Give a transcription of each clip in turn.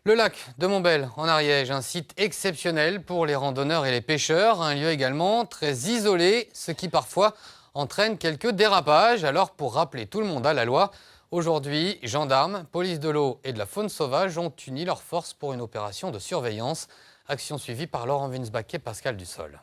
Le lac de Montbel en Ariège, un site exceptionnel pour les randonneurs et les pêcheurs. Un lieu également très isolé, ce qui parfois entraîne quelques dérapages. Alors pour rappeler tout le monde à la loi, aujourd'hui, gendarmes, police de l'eau et de la faune sauvage ont uni leurs forces pour une opération de surveillance. Action suivie par Laurent Winsbach et Pascal Dussol.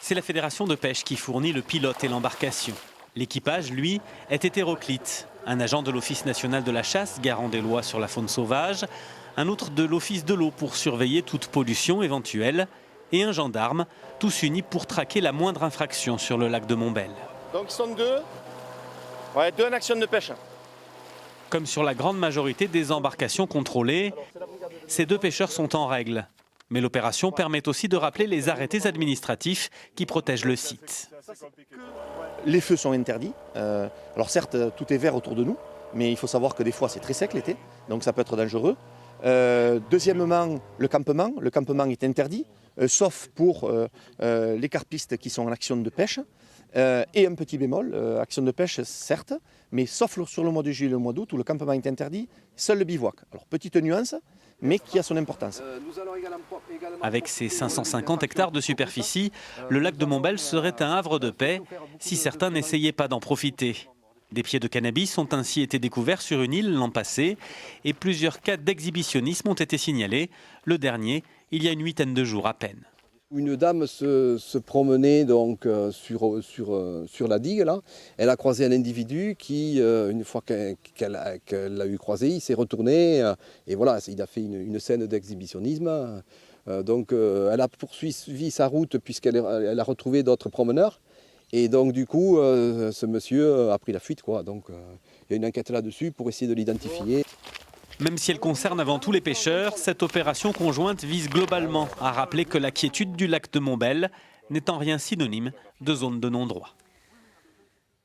C'est la fédération de pêche qui fournit le pilote et l'embarcation. L'équipage, lui, est hétéroclite. Un agent de l'Office national de la chasse, garant des lois sur la faune sauvage, un autre de l'Office de l'eau pour surveiller toute pollution éventuelle, et un gendarme, tous unis pour traquer la moindre infraction sur le lac de Montbel. Donc ils sont deux en action de pêche. Comme sur la grande majorité des embarcations contrôlées, ces deux pêcheurs sont en règle. Mais l'opération permet aussi de rappeler les arrêtés administratifs qui protègent le site. Les feux sont interdits. Alors certes, tout est vert autour de nous, mais il faut savoir que des fois c'est très sec l'été, donc ça peut être dangereux. Deuxièmement, le campement est interdit, sauf pour les carpistes qui sont en action de pêche. Et un petit bémol, action de pêche certes, mais sauf sur le mois de juillet et le mois d'août où le campement est interdit, seul le bivouac. Alors petite nuance, mais qui a son importance. Avec ses 550 hectares de superficie, le lac de Montbel serait un havre de paix si certains n'essayaient pas d'en profiter. Des pieds de cannabis ont ainsi été découverts sur une île l'an passé et plusieurs cas d'exhibitionnisme ont été signalés, le dernier il y a une 8aine de jours à peine. Une dame se promenait donc sur la digue là. Elle a croisé un individu qui, une fois qu'elle l'a eu croisé, il s'est retourné et voilà, il a fait une scène d'exhibitionnisme. Donc elle a poursuivi sa route puisqu'elle a retrouvé d'autres promeneurs. Et donc du coup, ce monsieur a pris la fuite, quoi. Donc il y a une enquête là-dessus pour essayer de l'identifier. Même si elle concerne avant tout les pêcheurs, cette opération conjointe vise globalement à rappeler que la quiétude du lac de Montbel n'est en rien synonyme de zone de non-droit.